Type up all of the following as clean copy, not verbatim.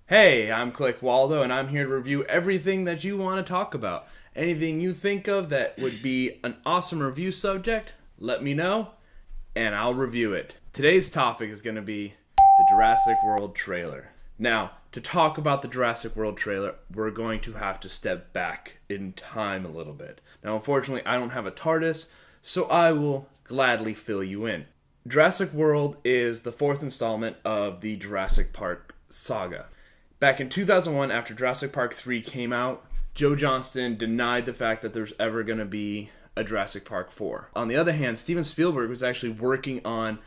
Hey, I'm Waldo, and I'm here to review everything that you want to talk about. Anything you think of that would be an awesome review subject, let me know, and I'll review it. Today's topic is going to be the Jurassic World trailer. Now, to talk about the Jurassic World trailer, we're going to have to step back in time a little bit. Now, unfortunately, I don't have a TARDIS, so I will gladly fill you in. Jurassic World is the fourth installment of the Jurassic Park saga. Back in 2001, after Jurassic Park 3 came out, Joe Johnston denied the fact that there's ever going to be a Jurassic Park 4. On the other hand, Steven Spielberg was actually working on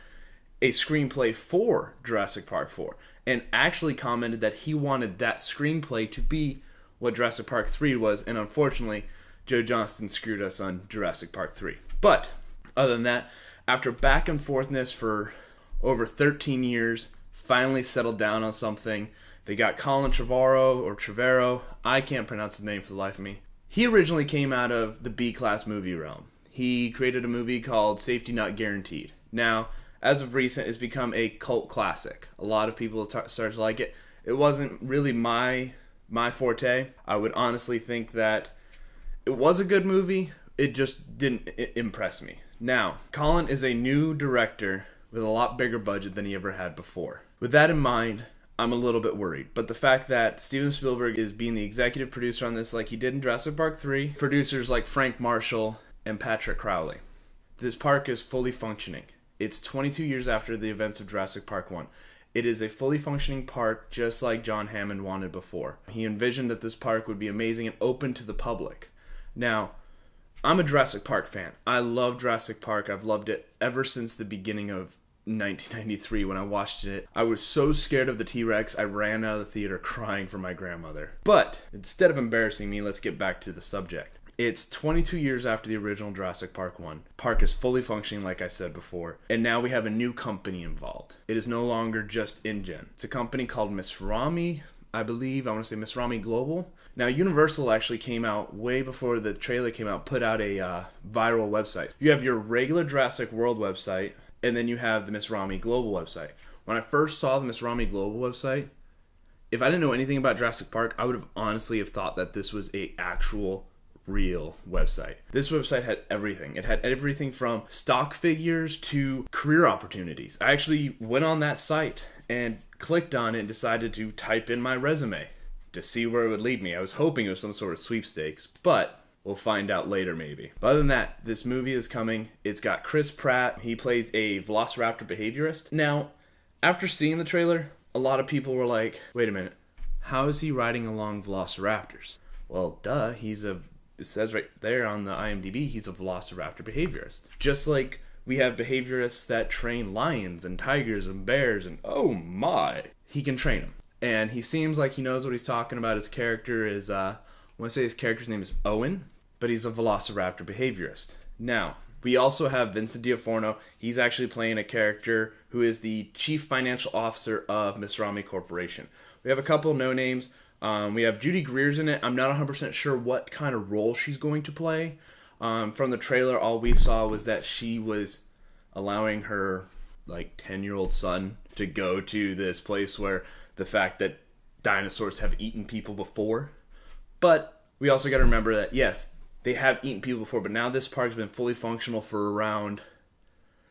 a screenplay for Jurassic Park 4 and actually commented that he wanted that screenplay to be what Jurassic Park 3 was, and unfortunately, Joe Johnston screwed us on Jurassic Park 3. But, other than that, after back and forthness for over 13 years, finally settled down on something. They got Colin Trevorrow. I can't pronounce his name for the life of me. He originally came out of the B-class movie realm. He created a movie called Safety Not Guaranteed. Now, as of recent, it's become a cult classic. A lot of people started to like it. It wasn't really my forte. I would honestly think that it was a good movie. It just didn't impress me. Now, Colin is a new director with a lot bigger budget than he ever had before. With that in mind, I'm a little bit worried. But the fact that Steven Spielberg is being the executive producer on this like he did in Jurassic Park 3, producers like Frank Marshall and Patrick Crowley, this park is fully functioning. It's 22 years after the events of Jurassic Park 1. It is a fully functioning park just like John Hammond wanted before. He envisioned that this park would be amazing and open to the public. Now, I'm a Jurassic Park fan. I love Jurassic Park. I've loved it ever since the beginning of 1993 when I watched it. I was so scared of the T-Rex, I ran out of the theater crying for my grandmother. But instead of embarrassing me, let's get back to the subject. It's 22 years after the original Jurassic Park 1. Park is fully functioning like I said before, and now we have a new company involved. It is no longer just InGen. It's a company called Miss Rami, I believe. I want to say Miss Rami Global. Now, Universal actually came out way before the trailer came out, put out a viral website. You have your regular Jurassic World website, and then you have the Miss Rami Global website. When I first saw the Miss Rami Global website, if I didn't know anything about Jurassic Park, I would have honestly have thought that this was a actual real website. This website had everything. It had everything from stock figures to career opportunities. I actually went on that site and clicked on it and decided to type in my resume to see where it would lead me. I was hoping it was some sort of sweepstakes, but we'll find out later maybe. But other than that, this movie is coming. It's got Chris Pratt. He plays a velociraptor behaviorist. Now, after seeing the trailer, a lot of people were like, wait a minute, how is he riding along velociraptors? Well, duh, it says right there on the IMDb, he's a velociraptor behaviorist. Just like we have behaviorists that train lions and tigers and bears, and oh my, he can train them. And he seems like he knows what he's talking about. His character is, I want to say his character's name is Owen, but he's a velociraptor behaviorist. Now, we also have Vincent D'Onofrio. He's actually playing a character who is the chief financial officer of Miss Rami Corporation. We have a couple no-names. We have Judy Greer's in it. I'm not 100% sure what kind of role she's going to play. From the trailer, all we saw was that she was allowing her 10-year-old son to go to this place where the fact that dinosaurs have eaten people before. But we also got to remember that, yes, they have eaten people before, but now this park's been fully functional for around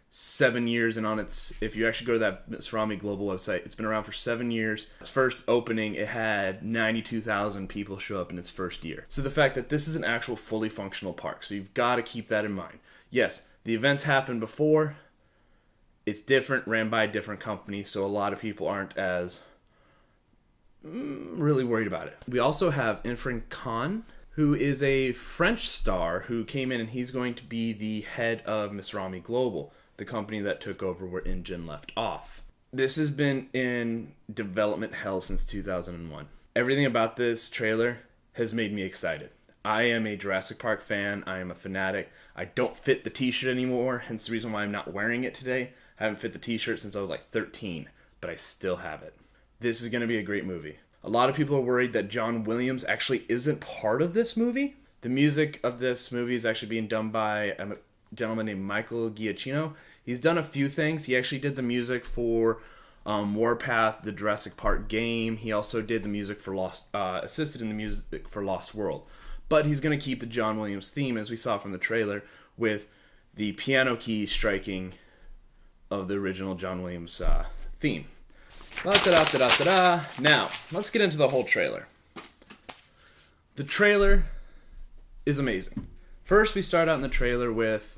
7 years, and if you actually go to that Miss Rami Global website, it's been around for 7 years. Its first opening, it had 92,000 people show up in its first year. So the fact that this is an actual fully functional park, so you've got to keep that in mind. Yes, the events happened before. It's different, ran by a different company, so a lot of people aren't as really worried about it. We also have Irfan Khan, who is a French star who came in, and he's going to be the head of Miss Rami Global, the company that took over where InGen left off. This has been in development hell since 2001. Everything about this trailer has made me excited. I am a Jurassic Park fan. I am a fanatic. I don't fit the t-shirt anymore, hence the reason why I'm not wearing it today. I haven't fit the t-shirt since I was 13, but I still have it. This is going to be a great movie. A lot of people are worried that John Williams actually isn't part of this movie. The music of this movie is actually being done by a gentleman named Michael Giacchino. He's done a few things. He actually did the music for Warpath, the Jurassic Park game. He also did the music for assisted in the music for Lost World. But he's going to keep the John Williams theme, as we saw from the trailer, with the piano key striking of the original John Williams theme. Now, let's get into the whole trailer. The trailer is amazing. First, we start out in the trailer with,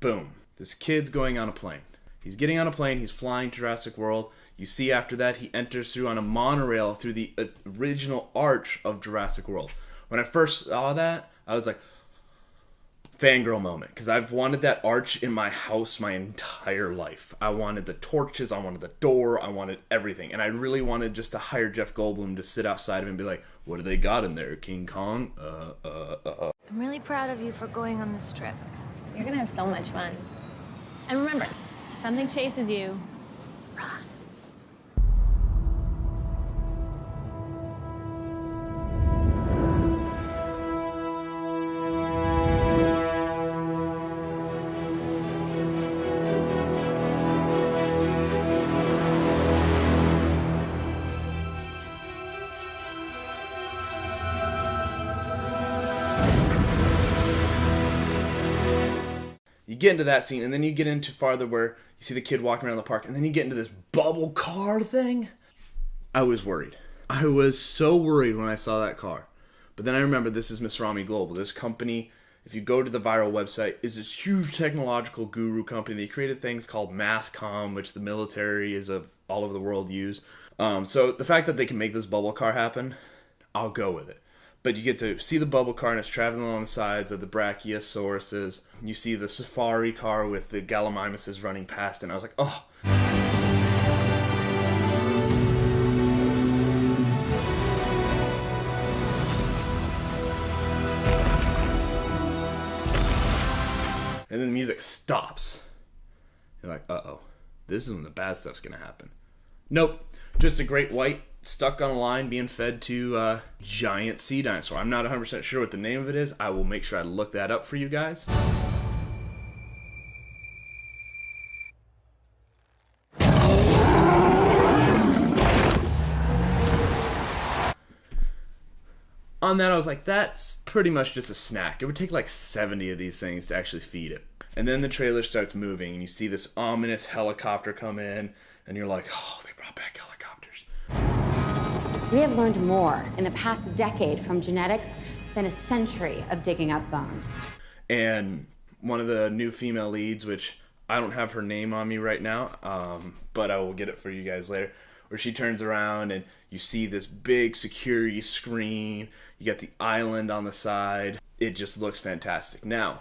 boom, this kid's going on a plane. He's getting on a plane, he's flying to Jurassic World. You see after that, he enters through on a monorail through the original arch of Jurassic World. When I first saw that, I was like, fangirl moment, because I've wanted that arch in my house my entire life. I wanted the torches, I wanted the door, I wanted everything. And I really wanted just to hire Jeff Goldblum to sit outside of him and be like, what do they got in there, King Kong? I'm really proud of you for going on this trip. You're gonna have so much fun. And remember, if something chases you, run. You get into that scene, and then you get into farther where you see the kid walking around the park, and then you get into this bubble car thing. I was worried. I was so worried when I saw that car. But then I remember this is Masrami Global. This company, if you go to the viral website, is this huge technological guru company. They created things called Masscom, which the military is of all over the world use. So the fact that they can make this bubble car happen, I'll go with it. But you get to see the bubble car and it's traveling along the sides of the Brachiosauruses. You see the safari car with the Gallimimuses running past, and I was like, oh. And then the music stops. You're like, uh-oh. This is when the bad stuff's going to happen. Nope. Just a great white stuck on a line being fed to a giant sea dinosaur. I'm not 100% sure what the name of it is. I will make sure I look that up for you guys. On that, I was like, that's pretty much just a snack. It would take like 70 of these things to actually feed it. And then the trailer starts moving, and you see this ominous helicopter come in, and you're like, oh, they brought back helicopters. We have learned more in the past decade from genetics than a century of digging up bones. And one of the new female leads, which I don't have her name on me right now, but I will get it for you guys later, where she turns around and you see this big security screen. You got the island on the side. It just looks fantastic. Now,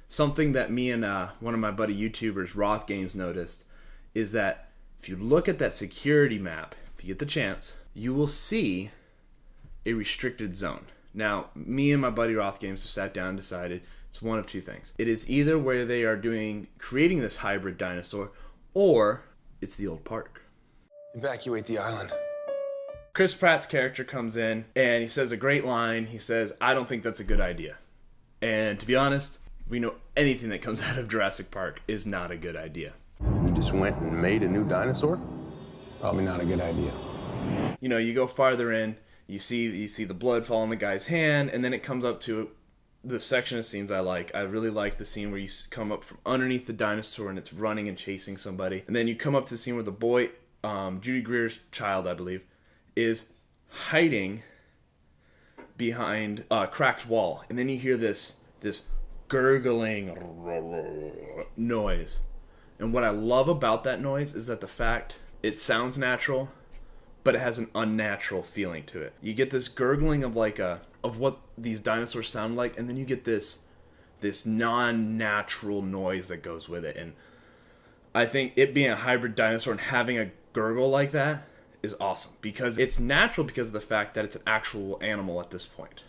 something that me and one of my buddy YouTubers, Roth Games, noticed is that if you look at that security map, if you get the chance, you will see a restricted zone. Now, me and my buddy Roth Games have sat down and decided it's one of two things. It is either where they are creating this hybrid dinosaur, or it's the old park. Evacuate the island. Chris Pratt's character comes in and he says a great line. He says, I don't think that's a good idea. And to be honest, we know anything that comes out of Jurassic Park is not a good idea. You just went and made a new dinosaur? Probably not a good idea. You know, you go farther in, you see the blood fall on the guy's hand, and then it comes up to the section of scenes I like. I really like the scene where you come up from underneath the dinosaur and it's running and chasing somebody. And then you come up to the scene where the boy, Judy Greer's child, I believe, is hiding behind a cracked wall. And then you hear this gurgling noise. And what I love about that noise is that the fact it sounds natural, but it has an unnatural feeling to it. You get this gurgling of of what these dinosaurs sound like, and then you get this non-natural noise that goes with it. And I think it being a hybrid dinosaur and having a gurgle like that is awesome, because it's natural because of the fact that it's an actual animal at this point.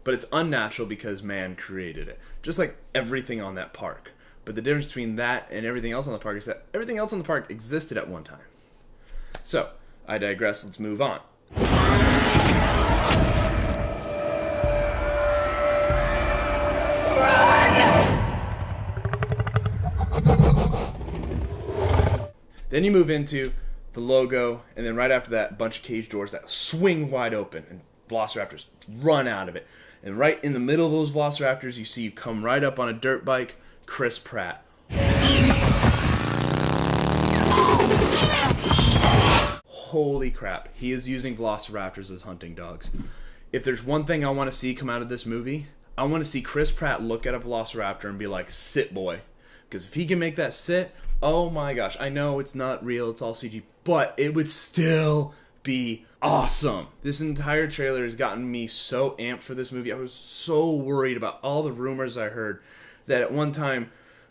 But it's unnatural because man created it. Just like everything on that park. But the difference between that and everything else on the park is that everything else on the park existed at one time. So, I digress, let's move on. Then you move into the logo, and then right after that, a bunch of cage doors that swing wide open, and velociraptors run out of it. And right in the middle of those velociraptors, you see come right up on a dirt bike, Chris Pratt. Holy crap, he is using velociraptors as hunting dogs. If there's one thing I want to see come out of this movie, I want to see Chris Pratt look at a velociraptor and be like, sit boy. Because if he can make that sit, oh my gosh, I know it's not real, it's all CG, but it would still be awesome. This entire trailer has gotten me so amped for this movie. I was so worried about all the rumors I heard that at one time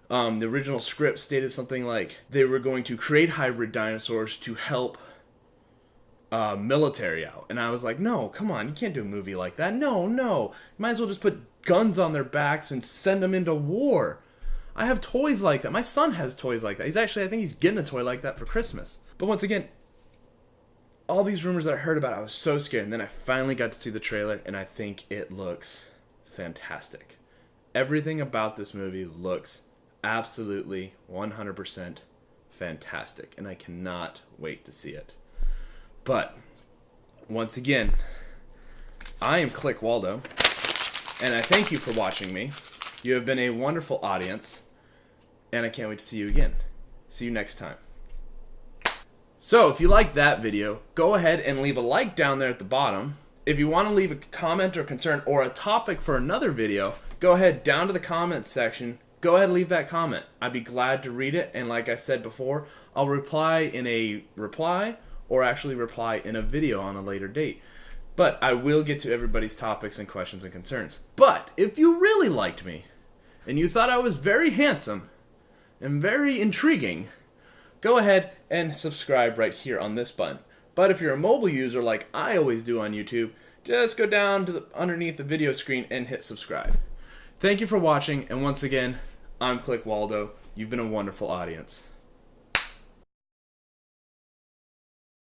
the original script stated something like they were going to create hybrid dinosaurs to help military out. And I was like, no, come on, you can't do a movie like that. No. You might as well just put guns on their backs and send them into war. I have toys like that. My son has toys like that. I think he's getting a toy like that for Christmas. But once again, all these rumors that I heard about, I was so scared. And then I finally got to see the trailer, and I think it looks fantastic. Everything about this movie looks absolutely 100% fantastic, and I cannot wait to see it. But, once again, I am Click Waldo, and I thank you for watching me. You have been a wonderful audience, and I can't wait to see you again. See you next time. So, if you liked that video, go ahead and leave a like down there at the bottom. If you want to leave a comment or concern or a topic for another video, go ahead down to the comments section. Go ahead and leave that comment. I'd be glad to read it, and like I said before, I'll reply in a reply or actually reply in a video on a later date. But I will get to everybody's topics and questions and concerns. But if you really liked me, and you thought I was very handsome and very intriguing, go ahead and subscribe right here on this button. But if you're a mobile user like I always do on YouTube, just go down to underneath the video screen and hit subscribe. Thank you for watching, and once again, I'm Click Waldo. You've been a wonderful audience.